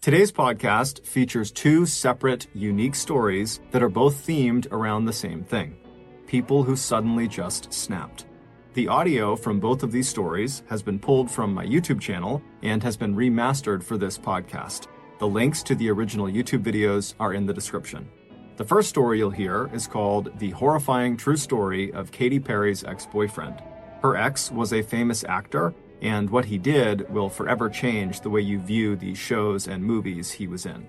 Today's podcast features two separate, unique stories that are both themed around the same thing: people who suddenly just snapped. The audio from both of these stories has been pulled from my YouTube channel and has been remastered for this podcast. The links to the original YouTube videos are in the description. The first story you'll hear is called The Horrifying True Story of Katy Perry's Ex-Boyfriend. Her ex was a famous actor, and what he did will forever change the way you view the shows and movies he was in.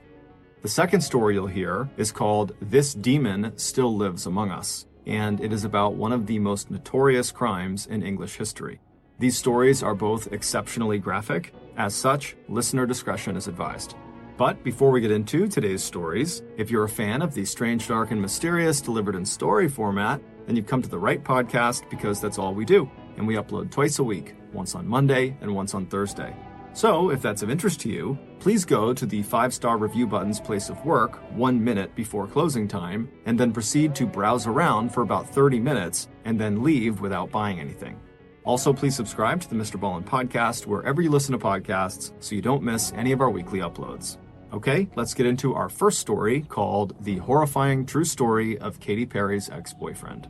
The second story you'll hear is called This Demon Still Lives Among Us, and it is about one of the most notorious crimes in English history. These stories are both exceptionally graphic. As such, listener discretion is advised. But before we get into today's stories, if you're a fan of the strange, dark, and mysterious delivered in story format, then you've come to the right podcast, because that's all we do. And we upload twice a week, once on Monday and once on Thursday. So if that's of interest to you, please go to the 5-star review button's place of work 1 minute before closing time, and then proceed to browse around for about 30 minutes and then leave without buying anything. Also, please subscribe to the MrBallen podcast wherever you listen to podcasts so you don't miss any of our weekly uploads. Okay, let's get into our first story called The Horrifying True Story of Katy Perry's Ex-Boyfriend.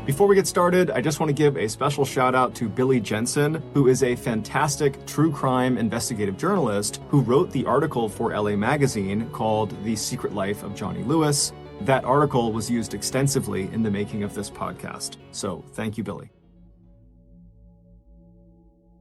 Before we get started, I just want to give a special shout out to Billy Jensen, who is a fantastic true crime investigative journalist who wrote the article for LA Magazine called The Secret Life of Johnny Lewis. That article was used extensively in the making of this podcast. So thank you, Billy.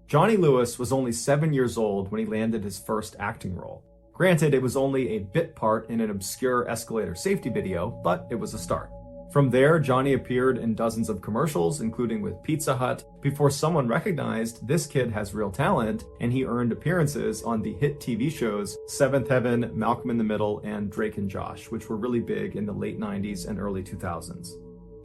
Johnny Lewis was only 7 years old when he landed his first acting role. Granted, it was only a bit part in an obscure escalator safety video, but it was a start. From there, Johnny appeared in dozens of commercials, including with Pizza Hut, before someone recognized this kid has real talent, and he earned appearances on the hit TV shows Seventh Heaven, Malcolm in the Middle, and Drake and Josh, which were really big in the late 90s and early 2000s.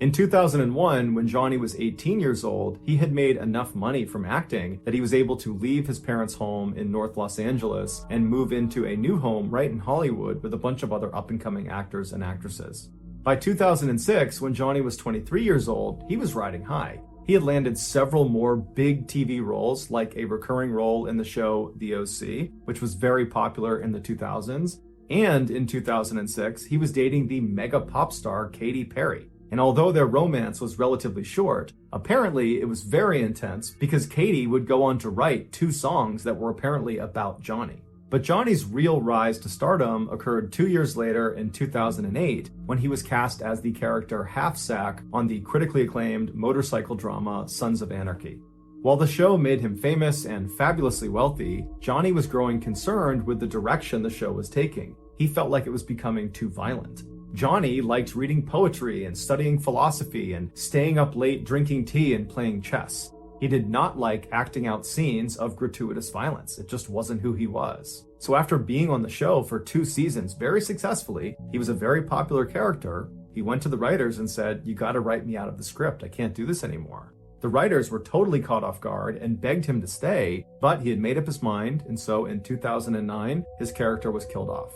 In 2001, when Johnny was 18 years old, he had made enough money from acting that he was able to leave his parents' home in North Los Angeles and move into a new home right in Hollywood with a bunch of other up-and-coming actors and actresses. By 2006, when Johnny was 23 years old, he was riding high. He had landed several more big TV roles, like a recurring role in the show The OC, which was very popular in the 2000s. And in 2006, he was dating the mega pop star Katy Perry. And although their romance was relatively short, apparently it was very intense because Katy would go on to write 2 songs that were apparently about Johnny. But Johnny's real rise to stardom occurred 2 years later in 2008, when he was cast as the character Half-Sack on the critically acclaimed motorcycle drama Sons of Anarchy. While the show made him famous and fabulously wealthy, Johnny was growing concerned with the direction the show was taking. He felt like it was becoming too violent. Johnny liked reading poetry and studying philosophy and staying up late drinking tea and playing chess. He did not like acting out scenes of gratuitous violence. It just wasn't who he was. So after being on the show for 2 seasons very successfully, he was a very popular character. He went to the writers and said, "You gotta write me out of the script. I can't do this anymore." The writers were totally caught off guard and begged him to stay, but he had made up his mind, and so in 2009, his character was killed off.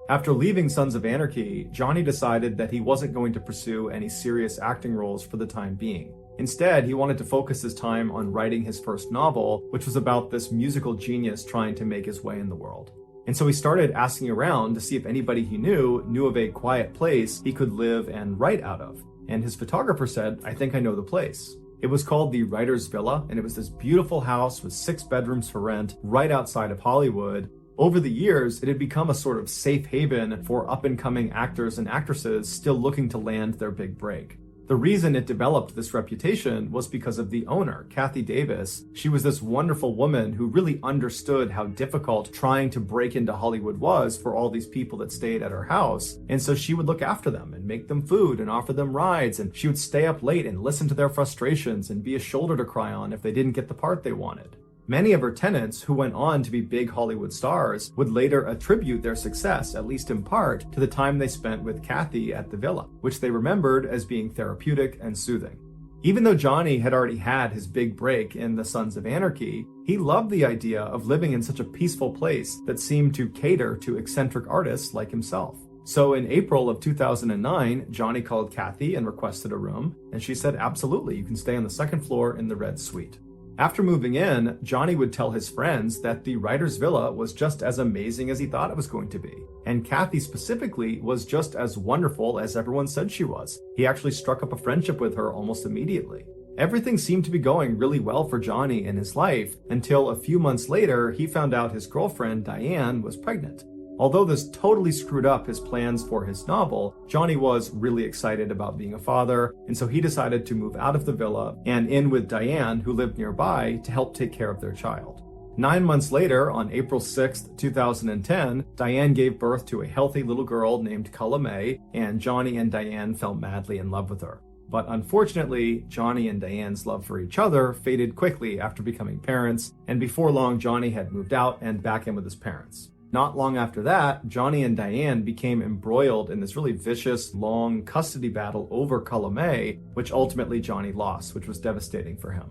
After leaving Sons of Anarchy, Johnny decided that he wasn't going to pursue any serious acting roles for the time being. Instead, he wanted to focus his time on writing his first novel, which was about this musical genius trying to make his way in the world. And so he started asking around to see if anybody he knew of a quiet place he could live and write out of. And his photographer said, "I think I know the place." It was called the Writer's Villa, and it was this beautiful house with 6 bedrooms for rent right outside of Hollywood. Over the years, it had become a sort of safe haven for up-and-coming actors and actresses still looking to land their big break. The reason it developed this reputation was because of the owner, Kathy Davis. She was this wonderful woman who really understood how difficult trying to break into Hollywood was for all these people that stayed at her house. And so she would look after them and make them food and offer them rides. And she would stay up late and listen to their frustrations and be a shoulder to cry on if they didn't get the part they wanted. Many of her tenants, who went on to be big Hollywood stars, would later attribute their success, at least in part, to the time they spent with Kathy at the villa, which they remembered as being therapeutic and soothing. Even though Johnny had already had his big break in the Sons of Anarchy, he loved the idea of living in such a peaceful place that seemed to cater to eccentric artists like himself. So in April of 2009, Johnny called Katy and requested a room, and she said, absolutely, you can stay on the second floor in the red suite. After moving in, Johnny would tell his friends that the writer's villa was just as amazing as he thought it was going to be. And Katy specifically was just as wonderful as everyone said she was. He actually struck up a friendship with her almost immediately. Everything seemed to be going really well for Johnny in his life until a few months later, he found out his girlfriend, Diane, was pregnant. Although this totally screwed up his plans for his novel, Johnny was really excited about being a father, and so he decided to move out of the villa and in with Diane, who lived nearby, to help take care of their child. 9 months later, on April 6th, 2010, Diane gave birth to a healthy little girl named Katy, and Johnny and Diane fell madly in love with her. But unfortunately, Johnny and Diane's love for each other faded quickly after becoming parents, and before long, Johnny had moved out and back in with his parents. Not long after that, Johnny and Diane became embroiled in this really vicious, long custody battle over Katy, which ultimately Johnny lost, which was devastating for him.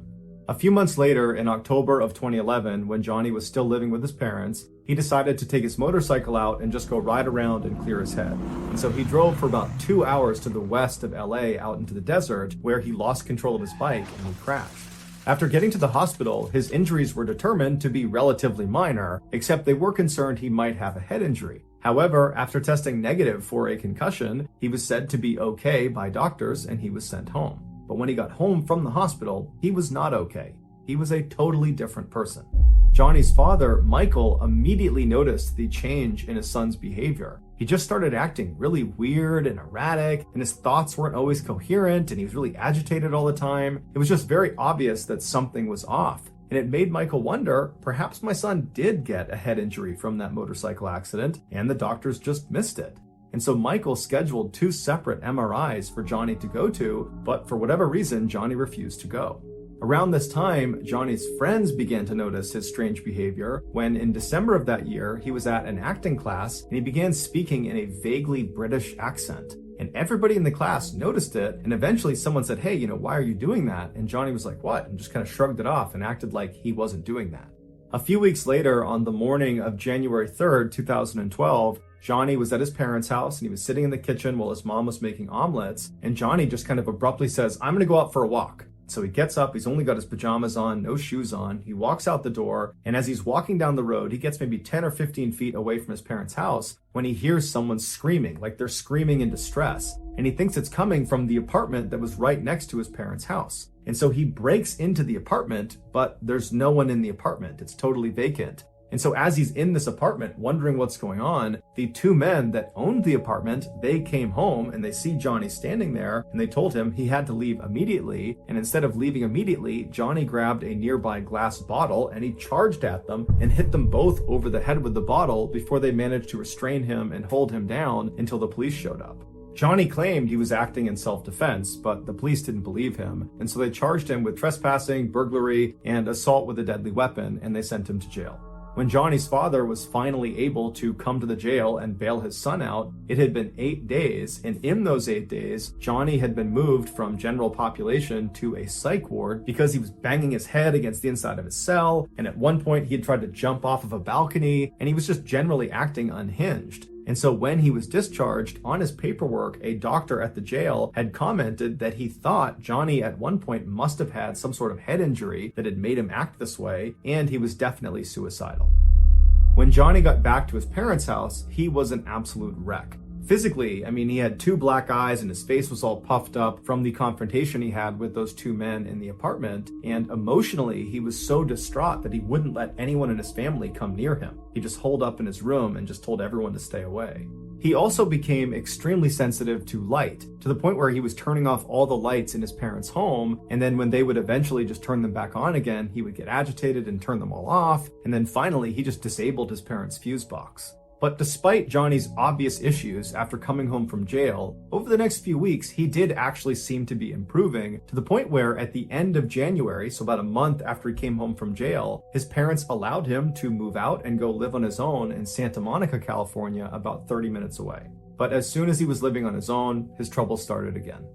A few months later, in October of 2011, when Johnny was still living with his parents, he decided to take his motorcycle out and just go ride around and clear his head. And so he drove for about 2 hours to the west of LA out into the desert, where he lost control of his bike and he crashed. After getting to the hospital, his injuries were determined to be relatively minor, except they were concerned he might have a head injury. However, after testing negative for a concussion, he was said to be okay by doctors and he was sent home. But when he got home from the hospital, he was not okay. He was a totally different person. Johnny's father, Michael, immediately noticed the change in his son's behavior. He just started acting really weird and erratic, and his thoughts weren't always coherent, and he was really agitated all the time. It was just very obvious that something was off. And it made Michael wonder, perhaps my son did get a head injury from that motorcycle accident, and the doctors just missed it. And so Michael scheduled 2 separate MRIs for Johnny to go to, but for whatever reason, Johnny refused to go. Around this time, Johnny's friends began to notice his strange behavior when in December of that year, he was at an acting class and he began speaking in a vaguely British accent. And everybody in the class noticed it, and eventually someone said, hey, why are you doing that? And Johnny was like, what? And just kind of shrugged it off and acted like he wasn't doing that. A few weeks later, on the morning of January 3rd, 2012, Johnny was at his parents' house and he was sitting in the kitchen while his mom was making omelets, and Johnny just kind of abruptly says, I'm gonna go out for a walk. So he gets up, he's only got his pajamas on, no shoes on, he walks out the door, and as he's walking down the road, he gets maybe 10 or 15 feet away from his parents' house when he hears someone screaming, like they're screaming in distress. And he thinks it's coming from the apartment that was right next to his parents' house. And so he breaks into the apartment, but there's no one in the apartment, it's totally vacant. And so as he's in this apartment, wondering what's going on, the 2 men that owned the apartment, they came home and they see Johnny standing there and they told him he had to leave immediately. And instead of leaving immediately, Johnny grabbed a nearby glass bottle and he charged at them and hit them both over the head with the bottle before they managed to restrain him and hold him down until the police showed up. Johnny claimed he was acting in self-defense, but the police didn't believe him. And so they charged him with trespassing, burglary, and assault with a deadly weapon, and they sent him to jail. When Johnny's father was finally able to come to the jail and bail his son out, it had been 8 days, and in those 8 days, Johnny had been moved from general population to a psych ward because he was banging his head against the inside of his cell, and at one point he had tried to jump off of a balcony, and he was just generally acting unhinged. And so when he was discharged, on his paperwork, a doctor at the jail had commented that he thought Johnny at one point must have had some sort of head injury that had made him act this way, and he was definitely suicidal. When Johnny got back to his parents' house, he was an absolute wreck. Physically, he had 2 black eyes and his face was all puffed up from the confrontation he had with those 2 men in the apartment. And emotionally, he was so distraught that he wouldn't let anyone in his family come near him. He just holed up in his room and just told everyone to stay away. He also became extremely sensitive to light, to the point where he was turning off all the lights in his parents' home, and then when they would eventually just turn them back on again, he would get agitated and turn them all off, and then finally he just disabled his parents' fuse box. But despite Johnny's obvious issues after coming home from jail, over the next few weeks, he did actually seem to be improving to the point where at the end of January, so about a month after he came home from jail, his parents allowed him to move out and go live on his own in Santa Monica, California, about 30 minutes away. But as soon as he was living on his own, his troubles started again.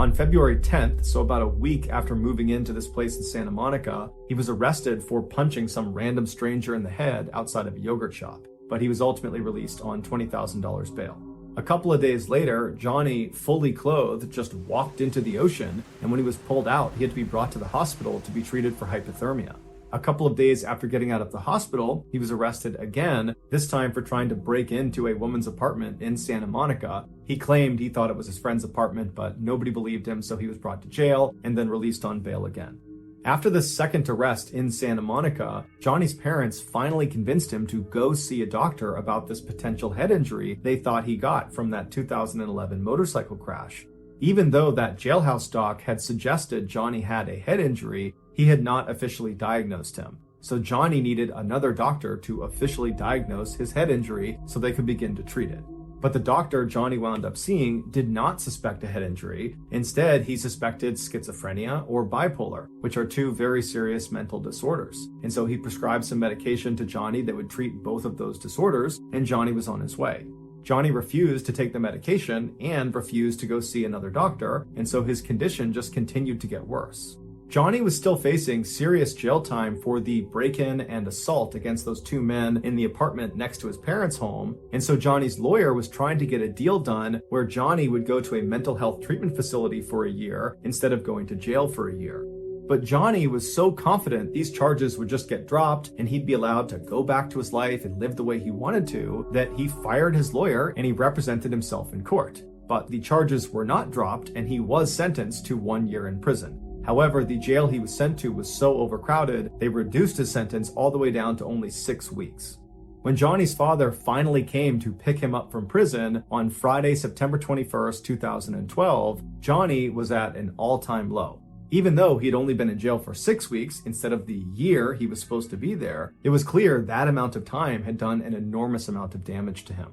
On February 10th, so about a week after moving into this place in Santa Monica, he was arrested for punching some random stranger in the head outside of a yogurt shop, but he was ultimately released on $20,000 bail. A couple of days later, Johnny, fully clothed, just walked into the ocean, and when he was pulled out, he had to be brought to the hospital to be treated for hypothermia. A couple of days after getting out of the hospital, he was arrested again, this time for trying to break into a woman's apartment in Santa Monica. He claimed he thought it was his friend's apartment, but nobody believed him, so he was brought to jail and then released on bail again. After this second arrest in Santa Monica, Johnny's parents finally convinced him to go see a doctor about this potential head injury they thought he got from that 2011 motorcycle crash. Even though that jailhouse doc had suggested Johnny had a head injury, he had not officially diagnosed him. So Johnny needed another doctor to officially diagnose his head injury so they could begin to treat it. But the doctor Johnny wound up seeing did not suspect a head injury. Instead, he suspected schizophrenia or bipolar, which are two very serious mental disorders. And so he prescribed some medication to Johnny that would treat both of those disorders, and Johnny was on his way. Johnny refused to take the medication and refused to go see another doctor, and so his condition just continued to get worse. Johnny was still facing serious jail time for the break-in and assault against those two men in the apartment next to his parents' home, and so Johnny's lawyer was trying to get a deal done where Johnny would go to a mental health treatment facility for a year instead of going to jail for a year. But Johnny was so confident these charges would just get dropped and he'd be allowed to go back to his life and live the way he wanted to, that he fired his lawyer and he represented himself in court. But the charges were not dropped and he was sentenced to 1 year in prison. However, the jail he was sent to was so overcrowded, they reduced his sentence all the way down to only 6 weeks. When Johnny's father finally came to pick him up from prison on Friday, September 21st, 2012, Johnny was at an all-time low. Even though he had only been in jail for 6 weeks instead of the year he was supposed to be there, it was clear that amount of time had done an enormous amount of damage to him.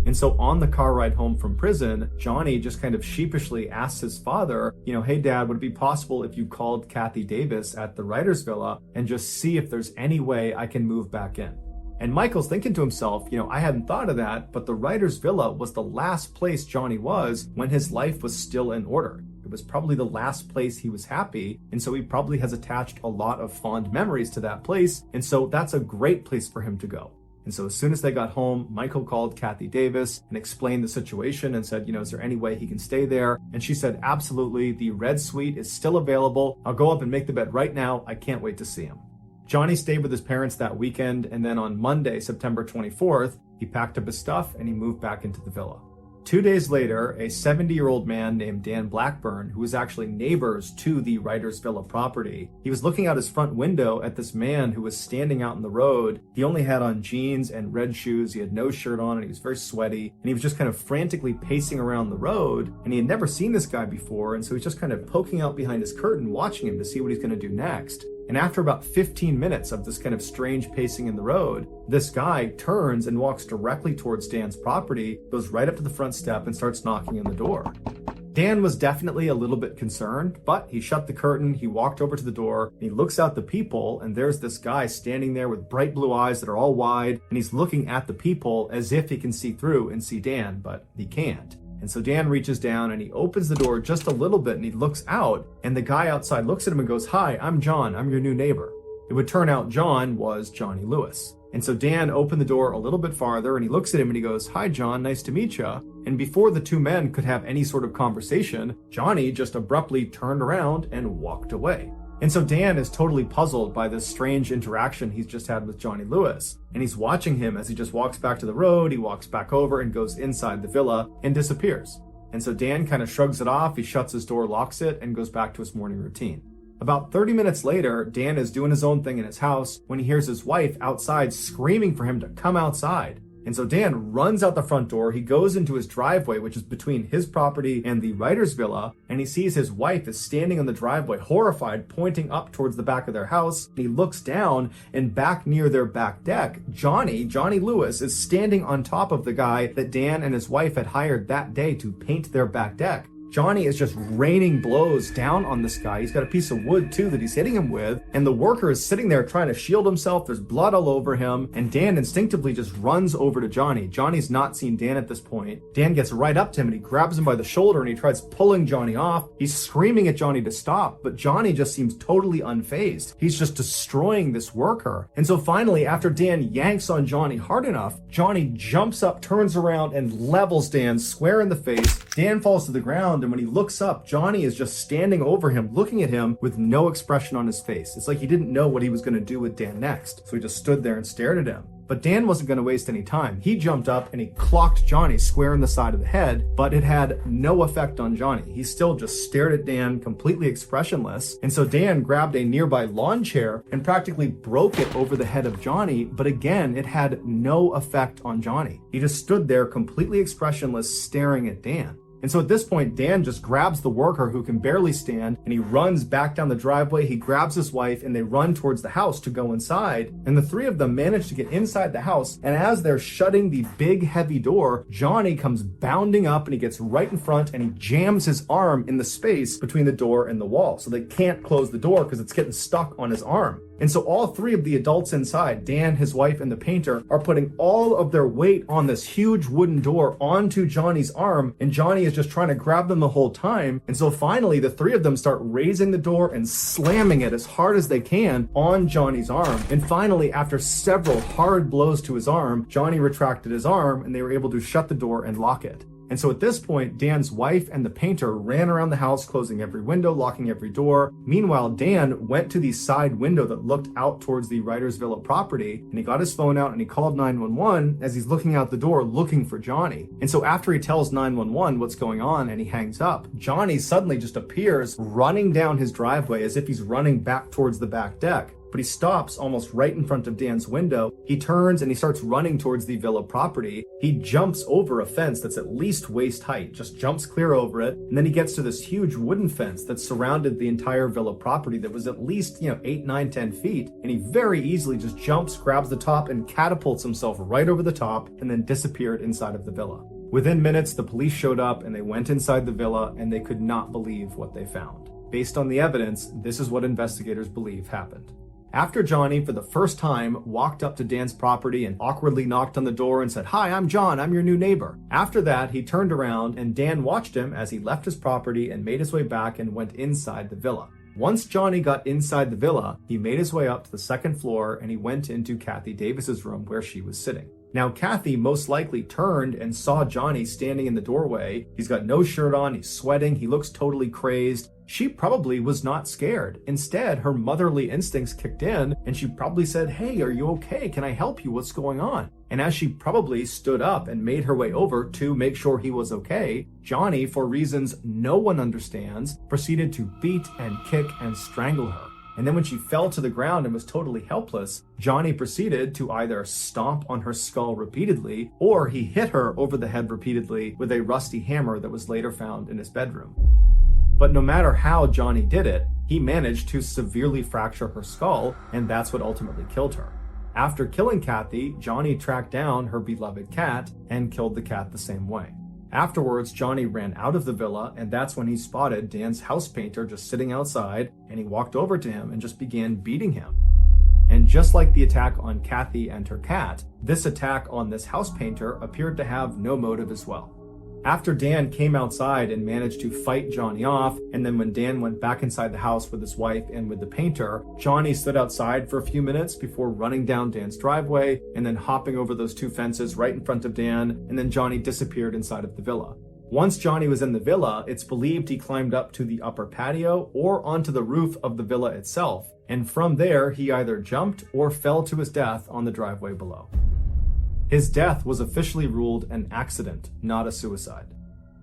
And so on the car ride home from prison, Johnny just kind of sheepishly asked his father, hey dad, would it be possible if you called Katy Davis at the writer's villa and just see if there's any way I can move back in? And Michael's thinking to himself, I hadn't thought of that, but the writer's villa was the last place Johnny was when his life was still in order. It was probably the last place he was happy, and so he probably has attached a lot of fond memories to that place, and so that's a great place for him to go. And so as soon as they got home, Michael called Katy Davis and explained the situation and said, is there any way he can stay there? And she said, absolutely, the red suite is still available. I'll go up and make the bed right now. I can't wait to see him. Johnny stayed with his parents that weekend, and then on Monday, September 24th, he packed up his stuff and he moved back into the villa. 2 days later, a 70-year-old man named Dan Blackburn, who was actually neighbors to the writer's villa property, he was looking out his front window at this man who was standing out in the road. He only had on jeans and red shoes, he had no shirt on, and he was very sweaty, and he was just kind of frantically pacing around the road, and he had never seen this guy before, and so he's just kind of poking out behind his curtain, watching him to see what he's going to do next. And after about 15 minutes of this kind of strange pacing in the road, this guy turns and walks directly towards Dan's property, goes right up to the front step and starts knocking on the door. Dan was definitely a little bit concerned, but he shut the curtain, he walked over to the door, and he looks out the people, and there's this guy standing there with bright blue eyes that are all wide, and he's looking at the people as if he can see through and see Dan, but he can't. And so Dan reaches down and he opens the door just a little bit and he looks out, and the guy outside looks at him and goes, "Hi, I'm John. I'm your new neighbor." It would turn out John was Johnny Lewis. And so Dan opened the door a little bit farther and he looks at him and he goes, "Hi, John, nice to meet you." And before the two men could have any sort of conversation, Johnny just abruptly turned around and walked away. And so Dan is totally puzzled by this strange interaction he's just had with Johnny Lewis. And he's watching him as he just walks back to the road, he walks back over and goes inside the villa and disappears. And so Dan kind of shrugs it off, he shuts his door, locks it, and goes back to his morning routine. About 30 minutes later, Dan is doing his own thing in his house when he hears his wife outside screaming for him to come outside. And so Dan runs out the front door, he goes into his driveway, which is between his property and the writer's villa, and he sees his wife is standing on the driveway, horrified, pointing up towards the back of their house. He looks down, and back near their back deck, Johnny Lewis, is standing on top of the guy that Dan and his wife had hired that day to paint their back deck. Johnny is just raining blows down on this guy. He's got a piece of wood too that he's hitting him with, and the worker is sitting there trying to shield himself. There's blood all over him, and Dan instinctively just runs over to Johnny. Johnny's not seen Dan at this point. Dan gets right up to him and he grabs him by the shoulder and he tries pulling Johnny off. He's screaming at Johnny to stop, but Johnny just seems totally unfazed. He's just destroying this worker. And so finally, after Dan yanks on Johnny hard enough, Johnny jumps up, turns around, and levels Dan square in the face. Dan falls to the ground, and when he looks up, Johnny is just standing over him, looking at him with no expression on his face. It's like he didn't know what he was going to do with Dan next, so he just stood there and stared at him. But Dan wasn't going to waste any time. He jumped up and he clocked Johnny square in the side of the head, but it had no effect on Johnny. He still just stared at Dan, completely expressionless. And so Dan grabbed a nearby lawn chair and practically broke it over the head of Johnny, but again, it had no effect on Johnny. He just stood there completely expressionless, staring at Dan. And so at this point, Dan just grabs the worker who can barely stand and he runs back down the driveway. He grabs his wife and they run towards the house to go inside. And the three of them manage to get inside the house. And as they're shutting the big heavy door, Johnny comes bounding up and he gets right in front and he jams his arm in the space between the door and the wall. So they can't close the door because it's getting stuck on his arm. And so all three of the adults inside, Dan, his wife, and the painter, are putting all of their weight on this huge wooden door onto Johnny's arm, and Johnny is just trying to grab them the whole time. And so finally, the three of them start raising the door and slamming it as hard as they can on Johnny's arm. And finally, after several hard blows to his arm, Johnny retracted his arm, and they were able to shut the door and lock it. And so at this point, Dan's wife and the painter ran around the house, closing every window, locking every door. Meanwhile, Dan went to the side window that looked out towards the Writers Villa property, and he got his phone out and he called 911 as he's looking out the door looking for Johnny. And so after he tells 911 what's going on and he hangs up, Johnny suddenly just appears running down his driveway as if he's running back towards the back deck. But he stops almost right in front of Dan's window. He turns and he starts running towards the villa property. He jumps over a fence that's at least waist height, just jumps clear over it. And then he gets to this huge wooden fence that surrounded the entire villa property that was at least, 8, 9, 10 feet. And he very easily just jumps, grabs the top, and catapults himself right over the top and then disappeared inside of the villa. Within minutes, the police showed up and they went inside the villa and they could not believe what they found. Based on the evidence, this is what investigators believe happened. After Johnny, for the first time, walked up to Dan's property and awkwardly knocked on the door and said, "Hi, I'm John, I'm your new neighbor." After that, he turned around and Dan watched him as he left his property and made his way back and went inside the villa. Once Johnny got inside the villa, he made his way up to the second floor and he went into Kathy Davis's room where she was sitting. Now, Kathy most likely turned and saw Johnny standing in the doorway. He's got no shirt on, he's sweating, he looks totally crazed. She probably was not scared. Instead, her motherly instincts kicked in and she probably said, "Hey, are you okay? Can I help you? What's going on?" And as she probably stood up and made her way over to make sure he was okay, Johnny, for reasons no one understands, proceeded to beat and kick and strangle her. And then when she fell to the ground and was totally helpless, Johnny proceeded to either stomp on her skull repeatedly, or he hit her over the head repeatedly with a rusty hammer that was later found in his bedroom. But no matter how Johnny did it, he managed to severely fracture her skull, and that's what ultimately killed her. After killing Kathy, Johnny tracked down her beloved cat and killed the cat the same way. Afterwards, Johnny ran out of the villa, and that's when he spotted Dan's house painter just sitting outside, and he walked over to him and just began beating him. And just like the attack on Kathy and her cat, this attack on this house painter appeared to have no motive as well. After Dan came outside and managed to fight Johnny off, and then when Dan went back inside the house with his wife and with the painter, Johnny stood outside for a few minutes before running down Dan's driveway and then hopping over those two fences right in front of Dan, and then Johnny disappeared inside of the villa. Once Johnny was in the villa, it's believed he climbed up to the upper patio or onto the roof of the villa itself, and from there he either jumped or fell to his death on the driveway below. His death was officially ruled an accident, not a suicide.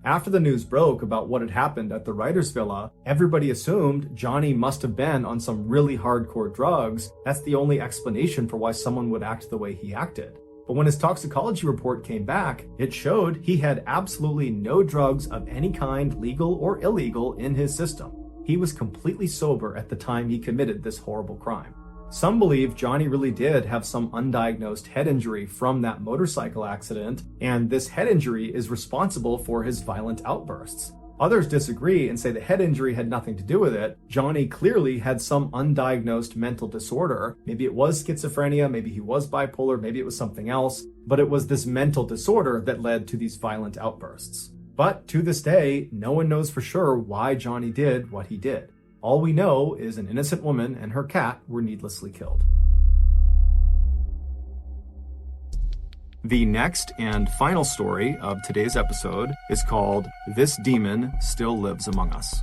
After the news broke about what had happened at the Writers Villa, everybody assumed Johnny must have been on some really hardcore drugs. That's the only explanation for why someone would act the way he acted. But when his toxicology report came back, it showed he had absolutely no drugs of any kind, legal or illegal, in his system. He was completely sober at the time he committed this horrible crime. Some believe Johnny really did have some undiagnosed head injury from that motorcycle accident, and this head injury is responsible for his violent outbursts. Others disagree and say the head injury had nothing to do with it. Johnny clearly had some undiagnosed mental disorder. Maybe it was schizophrenia, maybe he was bipolar, maybe it was something else, but it was this mental disorder that led to these violent outbursts. But to this day, no one knows for sure why Johnny did what he did. All we know is an innocent woman and her cat were needlessly killed. The next and final story of today's episode is called "This Demon Still Lives Among Us."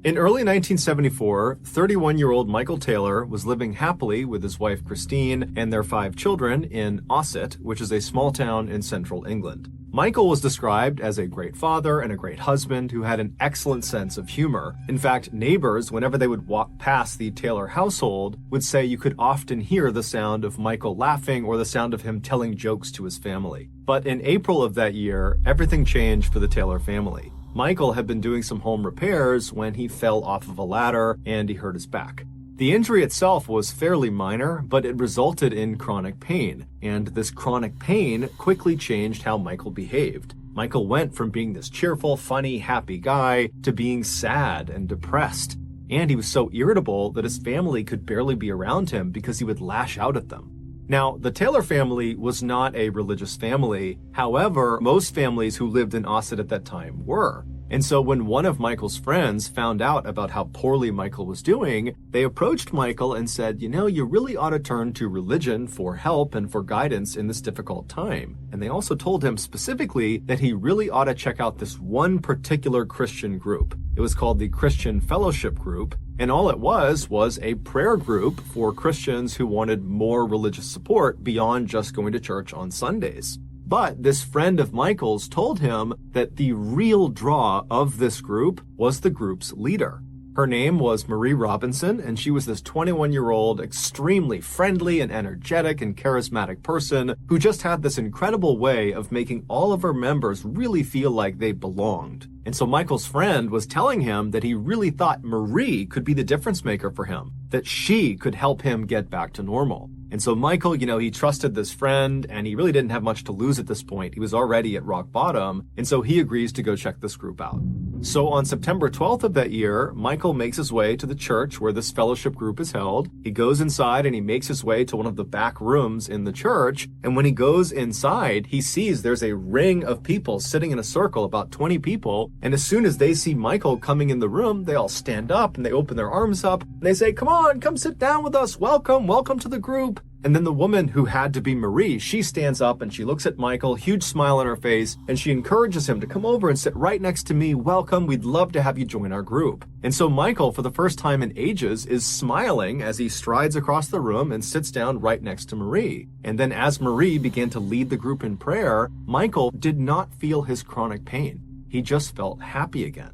In early 1974, 31-year-old Michael Taylor was living happily with his wife Christine and their 5 children in Ossett, which is a small town in central England. Michael was described as a great father and a great husband who had an excellent sense of humor. In fact, neighbors, whenever they would walk past the Taylor household, would say you could often hear the sound of Michael laughing or the sound of him telling jokes to his family. But in April of that year, everything changed for the Taylor family. Michael had been doing some home repairs when he fell off of a ladder and he hurt his back. The injury itself was fairly minor, but it resulted in chronic pain, and this chronic pain quickly changed how Michael behaved. Michael went from being this cheerful, funny, happy guy to being sad and depressed, and he was so irritable that his family could barely be around him because he would lash out at them. Now, the Taylor family was not a religious family. However, most families who lived in Ossett at that time were. And so when one of Michael's friends found out about how poorly Michael was doing, they approached Michael and said, you really ought to turn to religion for help and for guidance in this difficult time. And they also told him specifically that he really ought to check out this one particular Christian group. It was called the Christian Fellowship Group, and all it was a prayer group for Christians who wanted more religious support beyond just going to church on Sundays. But this friend of Michael's told him that the real draw of this group was the group's leader. Her name was Marie Robinson, and she was this 21-year-old, extremely friendly and energetic and charismatic person who just had this incredible way of making all of her members really feel like they belonged. And so Michael's friend was telling him that he really thought Marie could be the difference maker for him, that she could help him get back to normal. And so Michael, he trusted this friend, and he really didn't have much to lose at this point. He was already at rock bottom, and so he agrees to go check this group out. So on September 12th of that year, Michael makes his way to the church where this fellowship group is held. He goes inside and he makes his way to one of the back rooms in the church. And when he goes inside, he sees there's a ring of people sitting in a circle, about 20 people. And as soon as they see Michael coming in the room, they all stand up and they open their arms up and they say, "Come on, come sit down with us. Welcome to the group." And then the woman who had to be Marie, she stands up and she looks at Michael, huge smile on her face, and she encourages him to come over and sit right next to me. "Welcome, we'd love to have you join our group." And so Michael, for the first time in ages, is smiling as he strides across the room and sits down right next to Marie. And then as Marie began to lead the group in prayer, Michael did not feel his chronic pain. He just felt happy again.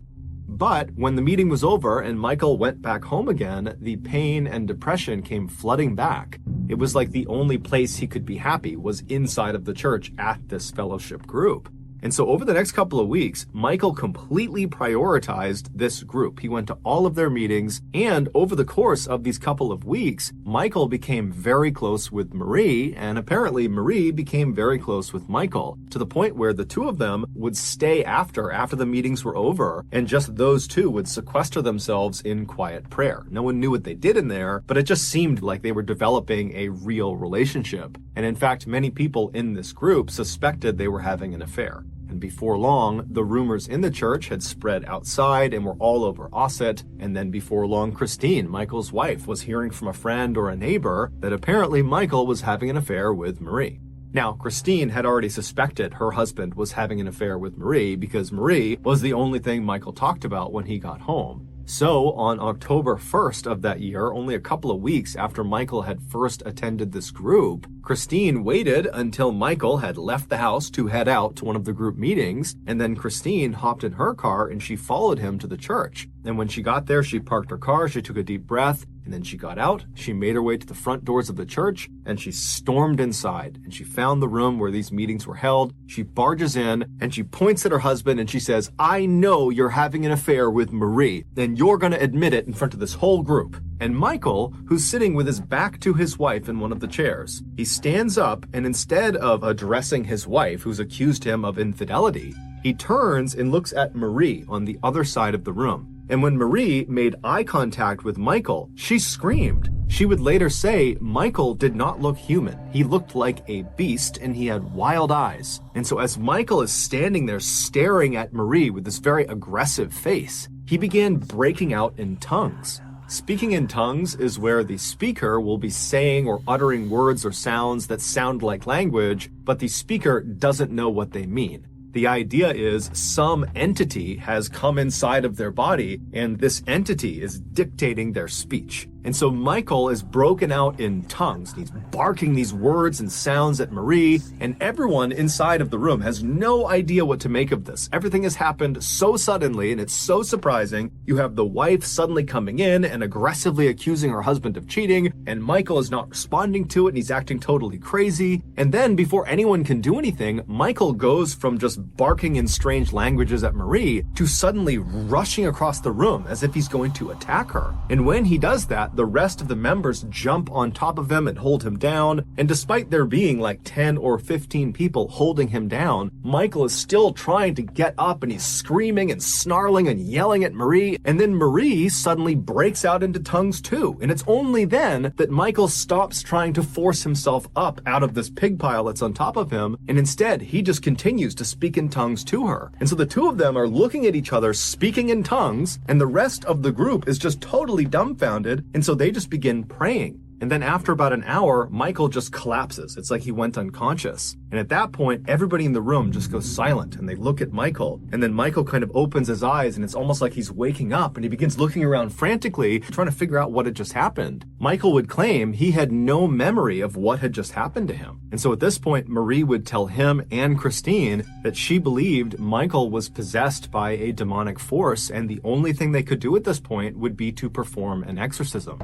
But when the meeting was over and Michael went back home again, the pain and depression came flooding back. It was like the only place he could be happy was inside of the church at this fellowship group. And so over the next couple of weeks, Michael completely prioritized this group. He went to all of their meetings, and over the course of these couple of weeks, Michael became very close with Marie, and apparently Marie became very close with Michael, to the point where the two of them would stay after the meetings were over, and just those two would sequester themselves in quiet prayer. No one knew what they did in there, but it just seemed like they were developing a real relationship. And in fact, many people in this group suspected they were having an affair. And before long, the rumors in the church had spread outside and were all over Ossett. And then before long, Christine, Michael's wife, was hearing from a friend or a neighbor that apparently Michael was having an affair with Marie. Now, Christine had already suspected her husband was having an affair with Marie because Marie was the only thing Michael talked about when he got home. So, on October 1st of that year, only a couple of weeks after Michael had first attended this group, Christine waited until Michael had left the house to head out to one of the group meetings, and then Christine hopped in her car and she followed him to the church. And when she got there, she parked her car, she took a deep breath, And then she got out, she made her way to the front doors of the church, and she stormed inside. And she found the room where these meetings were held. She barges in, and she points at her husband, and she says, "I know you're having an affair with Marie, and you're going to admit it in front of this whole group." And Michael, who's sitting with his back to his wife in one of the chairs, he stands up, and instead of addressing his wife, who's accused him of infidelity, he turns and looks at Marie on the other side of the room. And when Marie made eye contact with Michael, she screamed. She would later say Michael did not look human. He looked like a beast and he had wild eyes. And so as Michael is standing there staring at Marie with this very aggressive face, he began breaking out in tongues. Speaking in tongues is where the speaker will be saying or uttering words or sounds that sound like language, but the speaker doesn't know what they mean. The idea is some entity has come inside of their body and this entity is dictating their speech. And so Michael is broken out in tongues. He's barking these words and sounds at Marie, and everyone inside of the room has no idea what to make of this. Everything has happened so suddenly and it's so surprising. You have the wife suddenly coming in and aggressively accusing her husband of cheating, and Michael is not responding to it and he's acting totally crazy. And then before anyone can do anything, Michael goes from just barking in strange languages at Marie to suddenly rushing across the room as if he's going to attack her. And when he does that, the rest of the members jump on top of him and hold him down. And despite there being like 10 or 15 people holding him down, Michael is still trying to get up and he's screaming and snarling and yelling at Marie. And then Marie suddenly breaks out into tongues too. And it's only then that Michael stops trying to force himself up out of this pig pile that's on top of him. And instead, he just continues to speak in tongues to her. And so the two of them are looking at each other, speaking in tongues, and the rest of the group is just totally dumbfounded. And so they just begin praying. And then after about an hour, Michael just collapses. It's like he went unconscious. And at that point, everybody in the room just goes silent and they look at Michael. And then Michael kind of opens his eyes and it's almost like he's waking up and he begins looking around frantically, trying to figure out what had just happened. Michael would claim he had no memory of what had just happened to him. And so at this point, Marie would tell him and Christine that she believed Michael was possessed by a demonic force and the only thing they could do at this point would be to perform an exorcism.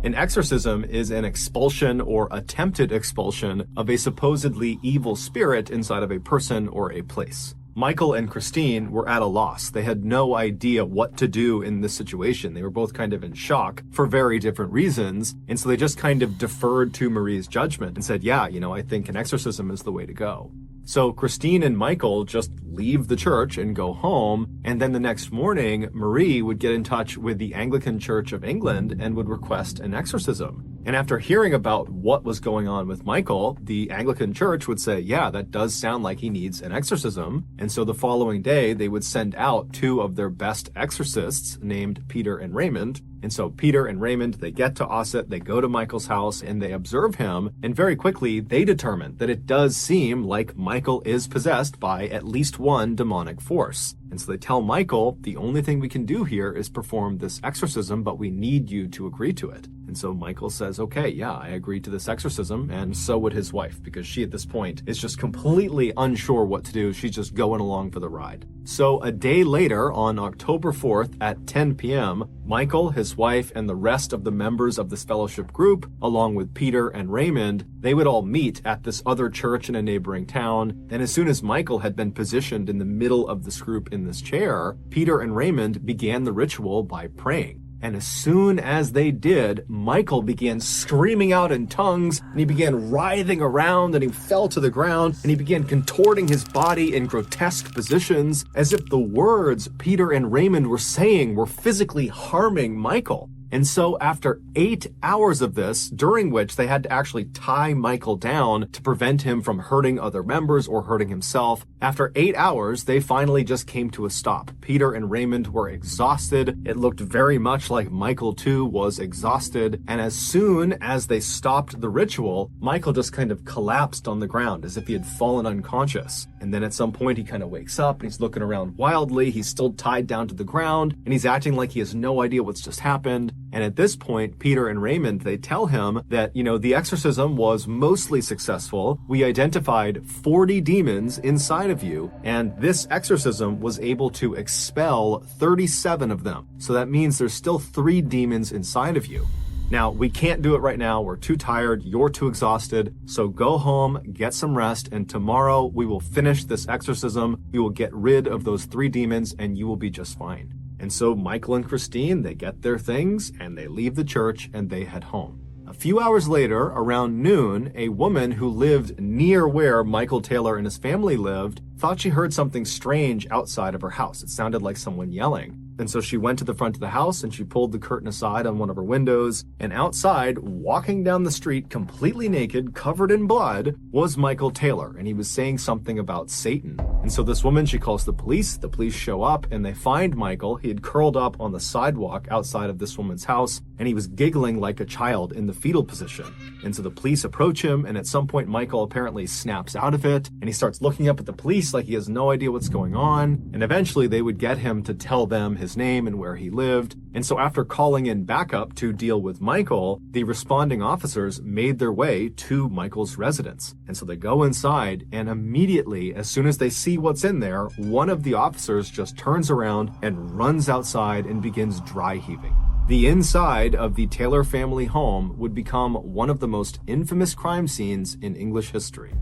An exorcism is an expulsion or attempted expulsion of a supposedly evil spirit inside of a person or a place. Michael and Christine were at a loss. They had no idea what to do in this situation. They were both kind of in shock for very different reasons. And so they just kind of deferred to Marie's judgment and said, yeah, I think an exorcism is the way to go. So Christine and Michael just leave the church and go home, and then the next morning, Marie would get in touch with the Anglican Church of England and would request an exorcism. And after hearing about what was going on with Michael, the Anglican Church would say, yeah, that does sound like he needs an exorcism. And so the following day, they would send out two of their best exorcists named Peter and Raymond. And so Peter and Raymond, they get to Ossett, they go to Michael's house, and they observe him. And very quickly, they determine that it does seem like Michael is possessed by at least one demonic force. And so they tell Michael, the only thing we can do here is perform this exorcism, but we need you to agree to it. And so Michael says, okay, yeah, I agree to this exorcism, and so would his wife, because she at this point is just completely unsure what to do. She's just going along for the ride. So a day later, on October 4th at 10 p.m., Michael, his wife, and the rest of the members of this fellowship group, along with Peter and Raymond, they would all meet at this other church in a neighboring town. And as soon as Michael had been positioned in the middle of this group in this chair, Peter and Raymond began the ritual by praying. And as soon as they did, Michael began screaming out in tongues, and he began writhing around, and he fell to the ground, and he began contorting his body in grotesque positions, as if the words Peter and Raymond were saying were physically harming Michael. And so after 8 hours of this, during which they had to actually tie Michael down to prevent him from hurting other members or hurting himself, after 8 hours, they finally just came to a stop. Peter and Raymond were exhausted. It looked very much like Michael too was exhausted. And as soon as they stopped the ritual, Michael just kind of collapsed on the ground as if he had fallen unconscious. And then at some point he kind of wakes up and he's looking around wildly. He's still tied down to the ground and he's acting like he has no idea what's just happened. And at this point, Peter and Raymond, they tell him that, the exorcism was mostly successful. We identified 40 demons inside of you, and this exorcism was able to expel 37 of them. So that means there's still 3 demons inside of you. Now, we can't do it right now. We're too tired. You're too exhausted. So go home, get some rest, and tomorrow we will finish this exorcism. We will get rid of those 3 demons, and you will be just fine. And so Michael and Christine, they get their things, and they leave the church, and they head home. A few hours later, around noon, a woman who lived near where Michael Taylor and his family lived thought she heard something strange outside of her house. It sounded like someone yelling. And so she went to the front of the house and she pulled the curtain aside on one of her windows. And outside, walking down the street completely naked, covered in blood, was Michael Taylor. And he was saying something about Satan. And so this woman, she calls the police. The police show up and they find Michael. He had curled up on the sidewalk outside of this woman's house. And he was giggling like a child in the fetal position. And so the police approach him. And at some point, Michael apparently snaps out of it. And he starts looking up at the police like he has no idea what's going on. And eventually they would get him to tell them his name and where he lived. And so after calling in backup to deal with Michael, the responding officers made their way to Michael's residence. And so they go inside, and immediately, as soon as they see what's in there, one of the officers just turns around and runs outside and begins dry heaving. The inside of the Taylor family home would become one of the most infamous crime scenes in English history.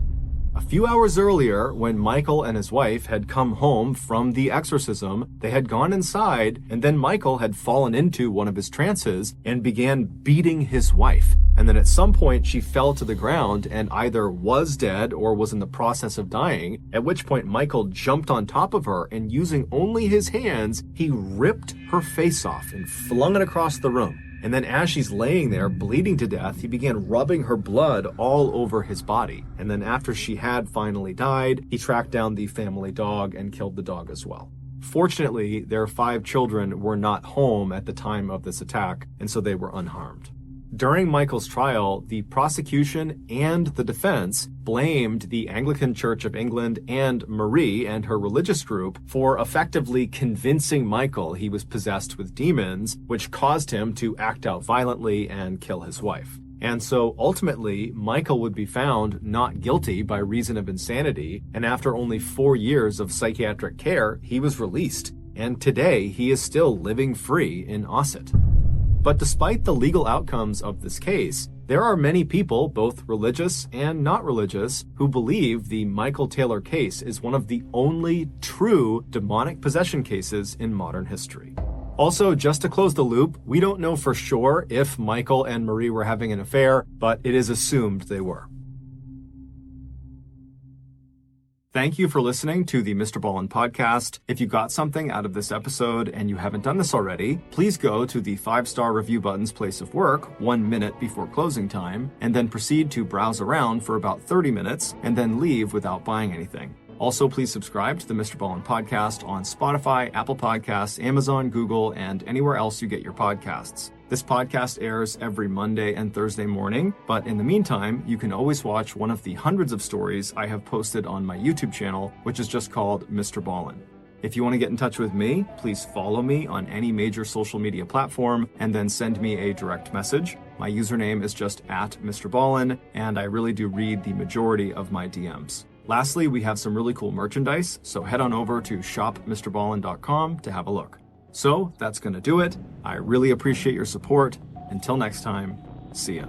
A few hours earlier, when Michael and his wife had come home from the exorcism, they had gone inside, and then Michael had fallen into one of his trances and began beating his wife. And then at some point, she fell to the ground and either was dead or was in the process of dying, at which point Michael jumped on top of her, and using only his hands, he ripped her face off and flung it across the room. And then as she's laying there bleeding to death, he began rubbing her blood all over his body. And then after she had finally died, he tracked down the family dog and killed the dog as well. Fortunately, their 5 children were not home at the time of this attack, and so they were unharmed. During Michael's trial, the prosecution and the defense blamed the Anglican Church of England and Marie and her religious group for effectively convincing Michael he was possessed with demons, which caused him to act out violently and kill his wife. And so ultimately, Michael would be found not guilty by reason of insanity, and after only 4 years of psychiatric care, he was released. And today, he is still living free in Ossett. But despite the legal outcomes of this case, there are many people, both religious and not religious, who believe the Michael Taylor case is one of the only true demonic possession cases in modern history. Also, just to close the loop, we don't know for sure if Michael and Marie were having an affair, but it is assumed they were. Thank you for listening to the MrBallen podcast. If you got something out of this episode and you haven't done this already, please go to the 5-star review button's place of work 1 minute before closing time, and then proceed to browse around for about 30 minutes and then leave without buying anything. Also, please subscribe to the MrBallen podcast on Spotify, Apple Podcasts, Amazon, Google, and anywhere else you get your podcasts. This podcast airs every Monday and Thursday morning, but in the meantime, you can always watch one of the hundreds of stories I have posted on my YouTube channel, which is just called MrBallen. If you want to get in touch with me, please follow me on any major social media platform and then send me a direct message. My username is just @MrBallen, and I really do read the majority of my DMs. Lastly, we have some really cool merchandise, so head on over to shopmrballen.com to have a look. So that's going to do it. I really appreciate your support. Until next time, see ya.